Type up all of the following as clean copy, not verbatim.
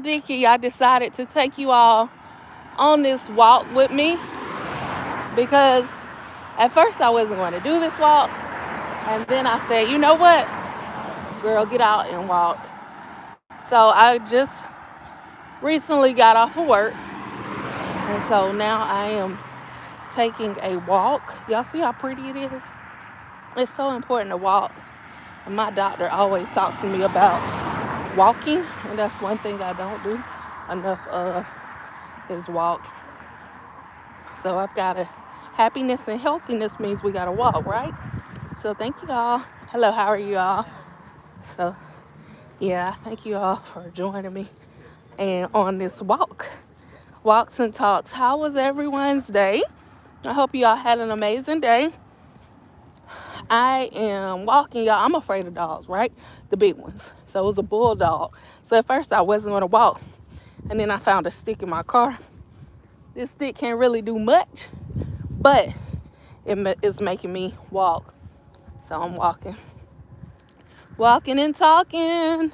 Dicky, I decided to take you all on this walk with me because at first I wasn't going to do this walk. And then I said, you know what? Girl, get out and walk. So I just recently got off of work. And so now I am taking a walk. Y'all see how pretty it is? It's so important to walk. And my doctor always talks to me about walking. And that's one thing I don't do enough of is walk. So I've got to, happiness and healthiness means we got to walk, right? So thank you all. Hello, how are you all? So yeah, thank you all for joining me and on this walk. Walks and talks. How was everyone's day? I hope you all had an amazing day. I am walking, y'all. I'm afraid of dogs, right? The big ones. So it was a bulldog. So at first I wasn't going to walk. And then I found a stick in my car. This stick can't really do much, but it is making me walk. So I'm walking. Walking and talking.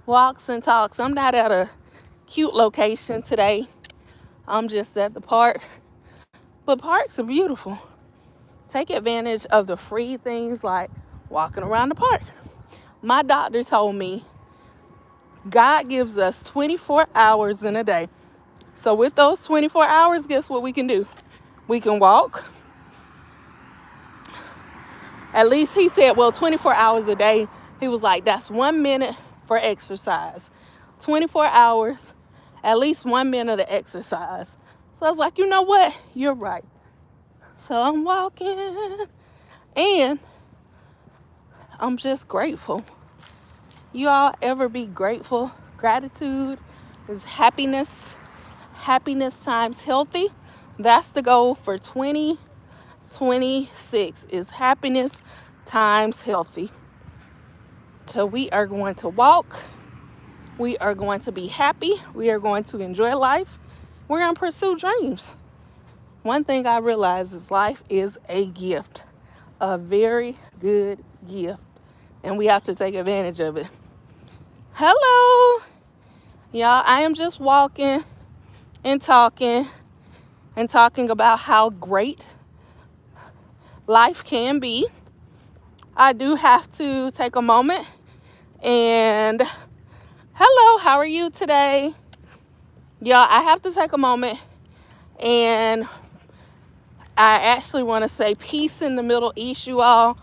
Walks and talks. I'm not at a cute location today. I'm just at the park. But parks are beautiful. Take advantage of the free things like walking around the park. My doctor told me God gives us 24 hours in a day. So with those 24 hours, guess what we can do? We can walk. At least he said, well, 24 hours a day. He was like, that's 1 minute for exercise. 24 hours, at least 1 minute of exercise. So I was like, you know what? You're right. So I'm walking and I'm just grateful. You all ever be grateful? Gratitude is happiness. Happiness times healthy. That's the goal for 2026 is happiness times healthy. So we are going to walk. We are going to be happy. We are going to enjoy life. We're going to pursue dreams. One thing I realize is life is a gift, a very good gift, and we have to take advantage of it. Hello, y'all. I am just walking and talking about how great life can be. I do have to take a moment and hello, how are you today? Y'all, I have to take a moment and I actually want to say peace in the Middle East, you all.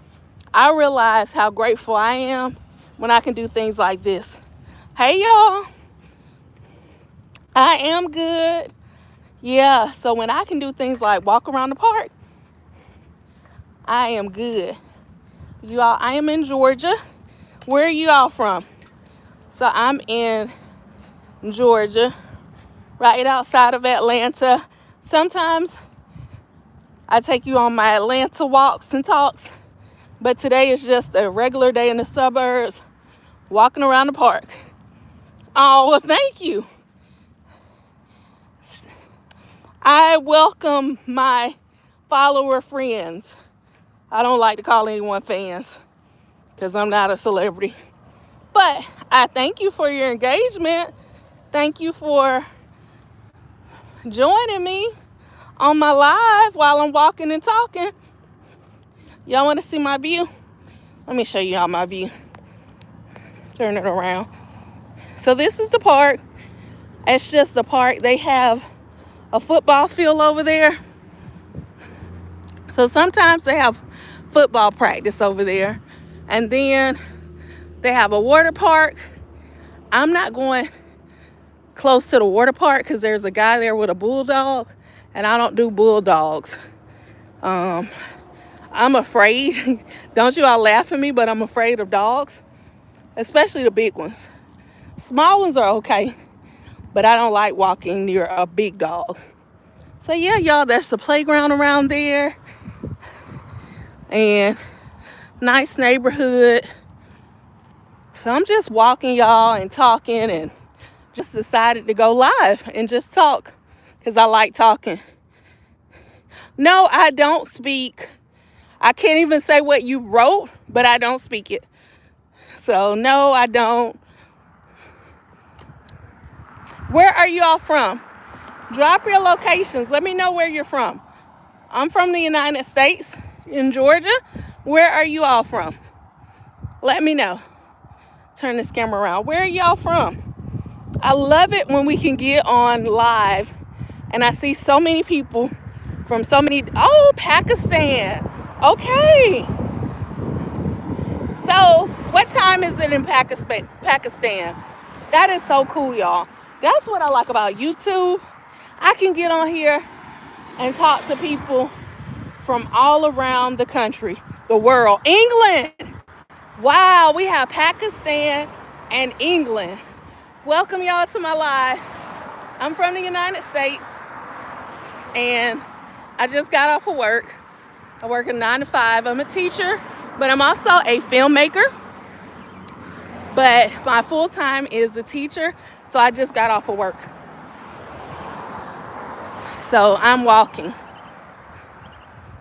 I realize how grateful I am when I can do things like this. Hey, y'all. I am good. Yeah, so when I can do things like walk around the park, I am good. You all, I am in Georgia. Where are you all from? So I'm in Georgia, right outside of Atlanta. Sometimes I take you on my Atlanta walks and talks, but today is just a regular day in the suburbs, walking around the park. Oh, well, thank you. I welcome my follower friends. I don't like to call anyone fans because I'm not a celebrity. But I thank you for your engagement. Thank you for joining me on my live while I'm walking and talking. Y'all want to see my view? Let me show y'all my view. Turn it around. So this is the park. It's just the park. They have a football field over there. So sometimes they have football practice over there. And then they have a water park. I'm not going close to the water park because there's a guy there with a bulldog. And I don't do bulldogs. I'm afraid. Don't you all laugh at me, but I'm afraid of dogs. Especially the big ones. Small ones are okay. But I don't like walking near a big dog. So yeah, y'all, that's the playground around there. And nice neighborhood. So I'm just walking, y'all, and talking, and just decided to go live and just talk because I like talking. No, I don't speak. I can't even say what you wrote, but I don't speak it. So no, I don't. Where are you all from? Drop your locations. Let me know where you're from. I'm from the United States, in Georgia. Where are you all from? Let me know. Turn this camera around. Where are y'all from? I love it when we can get on live and I see so many people from so many, oh, Pakistan. Okay. So what time is it in Pakistan? That is so cool, y'all. That's what I like about YouTube. I can get on here and talk to people from all around the country, the world. England. Wow, we have Pakistan and England. Welcome y'all to my live. I'm from the United States and I just got off of work. I work a 9 to 5. I'm a teacher, but I'm also a filmmaker. But my full time is a teacher, so I just got off of work. So I'm walking.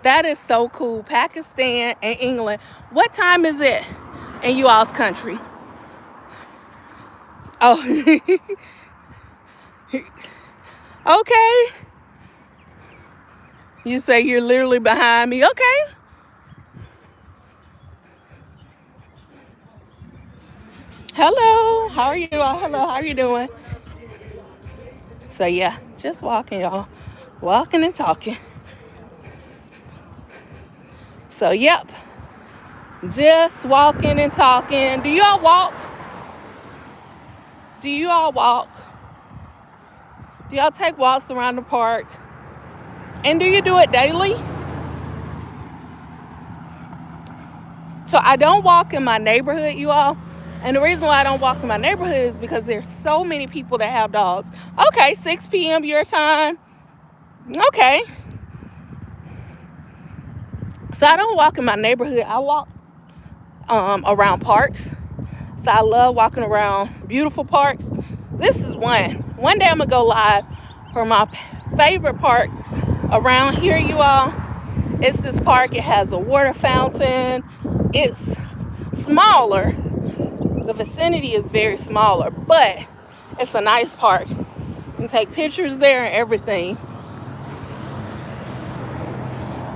That is so cool. Pakistan and England. What time is it in you all's country? Oh, okay. You say you're literally behind me. Okay. Hello. How are you all? Hello. How are you doing? So yeah, just walking, y'all. Walking and talking. So yep. Just walking and talking. Do you all walk? Do you all walk? Do y'all take walks around the park? And do you do it daily? So I don't walk in my neighborhood, you all. And the reason why I don't walk in my neighborhood is because there's so many people that have dogs. Okay, 6 p.m. your time. Okay. So I don't walk in my neighborhood. I walk around parks. So I love walking around beautiful parks. This is one. One day I'm going to go live for my favorite park around here, you all. It's this park. It has a water fountain. It's smaller. The vicinity is very smaller, but it's a nice park. You can take pictures there and everything.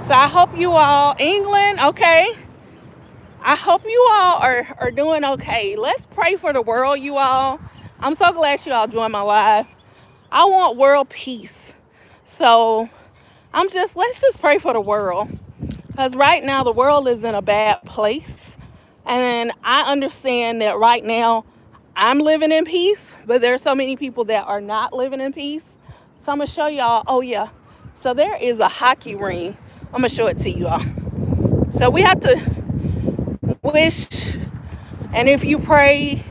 So I hope you all, England, okay. I hope you all are doing okay. Let's pray for the world, you all. I'm so glad you all joined my live. I want world peace. So let's just pray for the world. Because right now the world is in a bad place. And I understand that right now I'm living in peace, but there are so many people that are not living in peace. So I'm going to show y'all, oh yeah. So there is a hockey ring. I'm going to show it to you all. So we have to wish, and if you pray,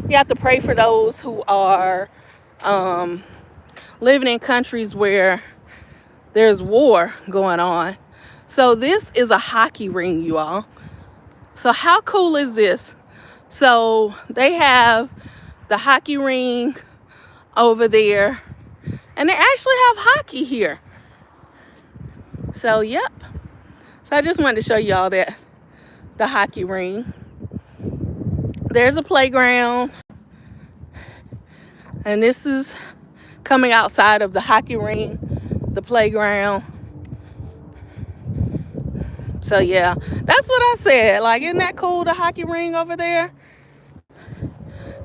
you have to pray for those who are living in countries where there's war going on. So this is a hockey ring, you all. So how cool is this? So they have the hockey ring over there, and they actually have hockey here. So yep. So I just wanted to show y'all that the hockey ring. There's a playground, and this is coming outside of the hockey ring, the playground. So yeah, that's what I said. Like, isn't that cool, the hockey ring over there?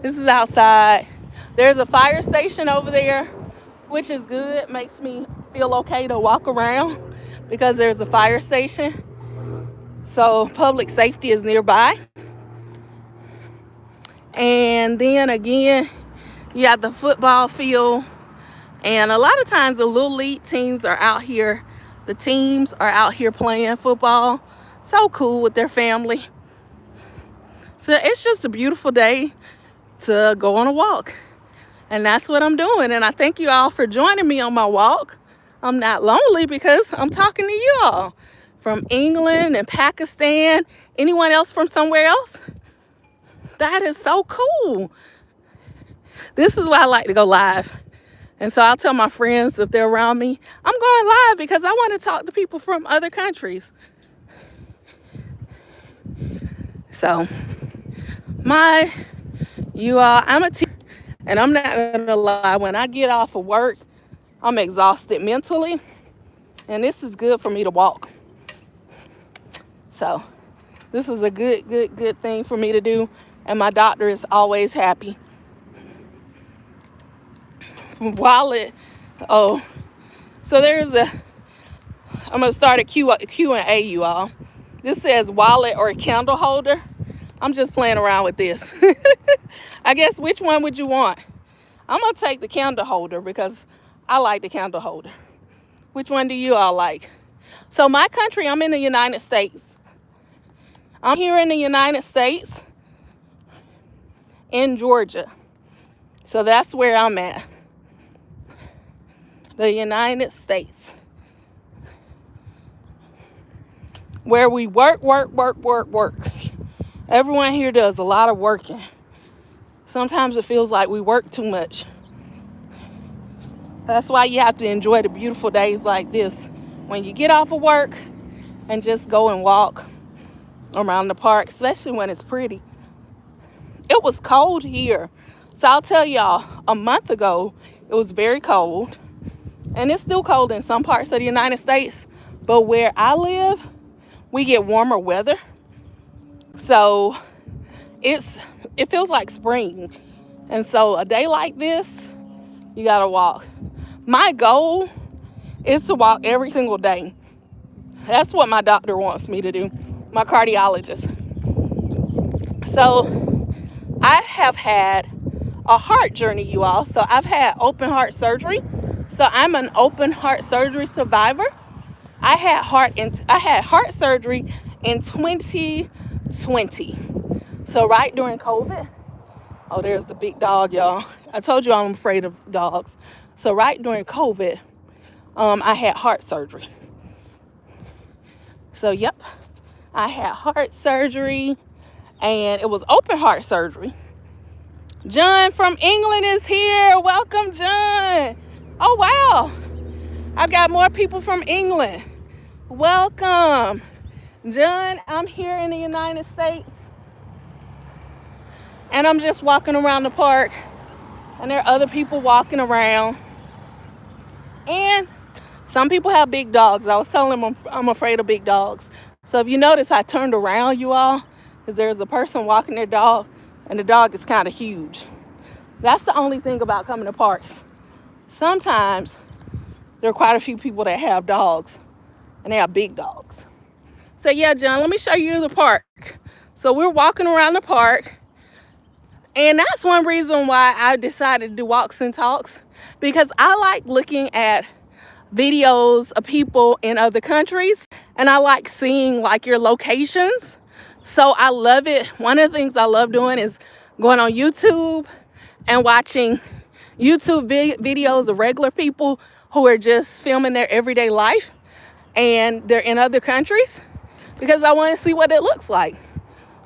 This is outside. There's a fire station over there, which is good. Makes me feel okay to walk around because there's a fire station. So public safety is nearby. And then again, you have the football field. And a lot of times the little league teams are out here. The teams are out here playing football. So cool with their family. So it's just a beautiful day to go on a walk. And that's what I'm doing. And I thank you all for joining me on my walk. I'm not lonely because I'm talking to you all from England and Pakistan. Anyone else from somewhere else? That is so cool. This is why I like to go live. And so I'll tell my friends if they're around me, I'm going live because I want to talk to people from other countries. So I'm a teacher, And I'm not gonna lie, when I get off of work, I'm exhausted mentally, and this is good for me to walk. So this is a good thing for me to do, and my doctor is always happy. Wallet. Oh, so I'm gonna start a Q&A, you all. This says wallet or candle holder. I'm just playing around with this. I guess, which one would you want? I'm gonna take the candle holder because I like the candle holder. Which one do you all like? So my country, I'm in the United States. I'm here in the United States, in Georgia. So that's where I'm at. The United States. Where we work. Everyone here does a lot of working. Sometimes it feels like we work too much. That's why you have to enjoy the beautiful days like this. When you get off of work and just go and walk around the park, especially when it's pretty. It was cold here. So I'll tell y'all, a month ago, it was very cold. And it's still cold in some parts of the United States. But where I live, we get warmer weather. So it feels like spring. And so a day like this, you gotta walk. My goal is to walk every single day. That's what my doctor wants me to do, my cardiologist. So I have had a heart journey, you all. So I've had open heart surgery. So I'm an open heart surgery survivor. I had heart surgery in 2020. So right during COVID. Oh, there's the big dog, y'all. I told you I'm afraid of dogs. So right during COVID, I had heart surgery. So yep, I had heart surgery, and it was open heart surgery. John from England is here. Welcome, John. Oh, wow. I've got more people from England. Welcome. John, I'm here in the United States. And I'm just walking around the park. And there are other people walking around. And some people have big dogs. I was telling them I'm afraid of big dogs. So if you notice, I turned around, you all, because there's a person walking their dog, and the dog is kind of huge. That's the only thing about coming to parks. Sometimes there are quite a few people that have dogs, and they have big dogs. So yeah, John, let me show you the park. So we're walking around the park, and that's one reason why I decided to do walks and talks, because I like looking at videos of people in other countries, and I like seeing like your locations. So I love it. One of the things I love doing is going on YouTube and watching YouTube videos of regular people who are just filming their everyday life, and they're in other countries, because I want to see what it looks like.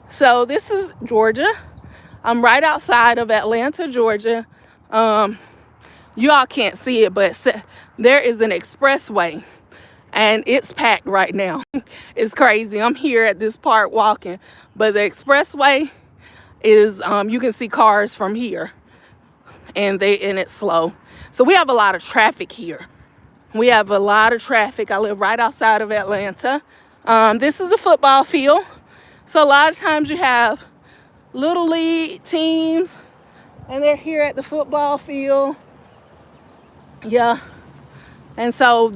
So this is Georgia. I'm right outside of Atlanta, Georgia. You all can't see it, but there is an expressway, and it's packed right now. It's crazy. I'm here at this park walking, but the expressway is, you can see cars from here, and it's slow. So we have a lot of traffic here. We have a lot of traffic. I live right outside of Atlanta. This is a football field. So a lot of times you have little league teams, and they're here at the football field. Yeah. And so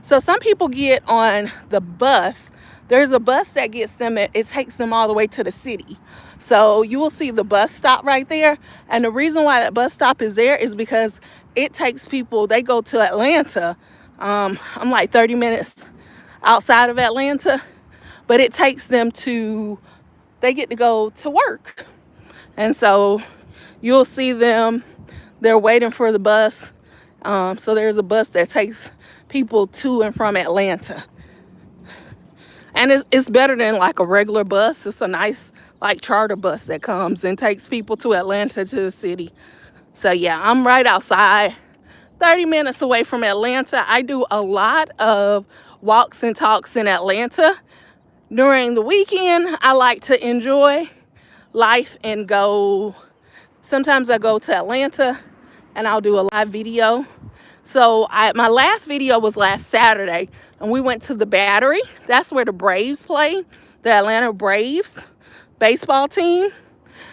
so some people get on the bus. There's a bus that gets them, it takes them all the way to the city. So you will see the bus stop right there. And the reason why that bus stop is there is because it takes people, they go to Atlanta. I'm like 30 minutes outside of Atlanta, but it takes them they get to go to work. And so you'll see them, they're waiting for the bus. So there's a bus that takes people to and from Atlanta. And it's better than like a regular bus. It's a nice like charter bus that comes and takes people to Atlanta, to the city. So yeah, I'm right outside, 30 minutes away from Atlanta. I do a lot of walks and talks in Atlanta. During the weekend, I like to enjoy life and go Sometimes I go to Atlanta and I'll do a live video. So my last video was last Saturday, and we went to the Battery. That's where the Braves play, the Atlanta Braves baseball team.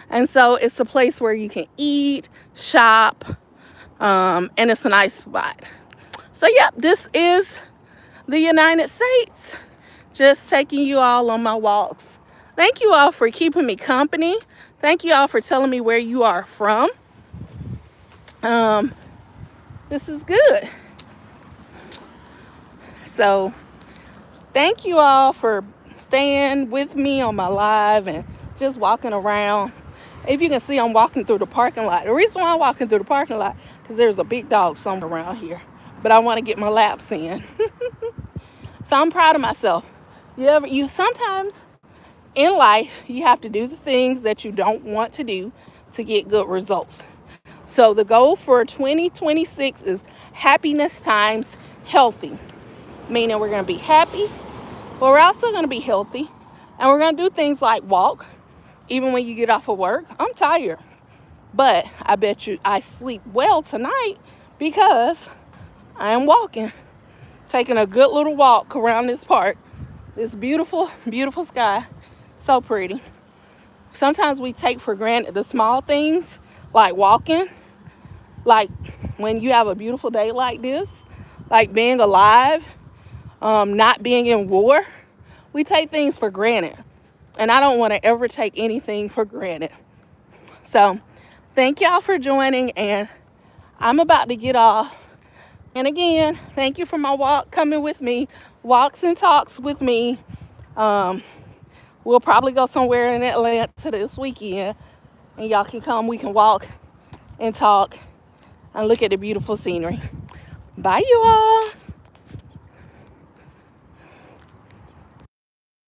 And so it's a place where you can eat, shop, and it's a nice spot. So yeah, this is the United States. Just taking you all on my walks. Thank you all for keeping me company. Thank you all for telling me where you are from. This is good. So thank you all for staying with me on my live and just walking around. If you can see, I'm walking through the parking lot. The reason why I'm walking through the parking lot, because there's a big dog somewhere around here. But I want to get my laps in. So I'm proud of myself. You sometimes in life, you have to do the things that you don't want to do to get good results. So the goal for 2026 is happiness times healthy. Meaning we're going to be happy, but we're also going to be healthy. And we're going to do things like walk, even when you get off of work. I'm tired, but I bet you I sleep well tonight because I am walking, taking a good little walk around this park. This beautiful, beautiful sky. So pretty. Sometimes we take for granted the small things, like walking, like when you have a beautiful day like this, like being alive, not being in war. We take things for granted. And I don't want to ever take anything for granted. So thank y'all for joining, and I'm about to get off. And again, thank you for my walk, coming with me, walks and talks with me. We'll probably go somewhere in Atlanta this weekend, and y'all can come. We can walk and talk and look at the beautiful scenery. Bye, you all.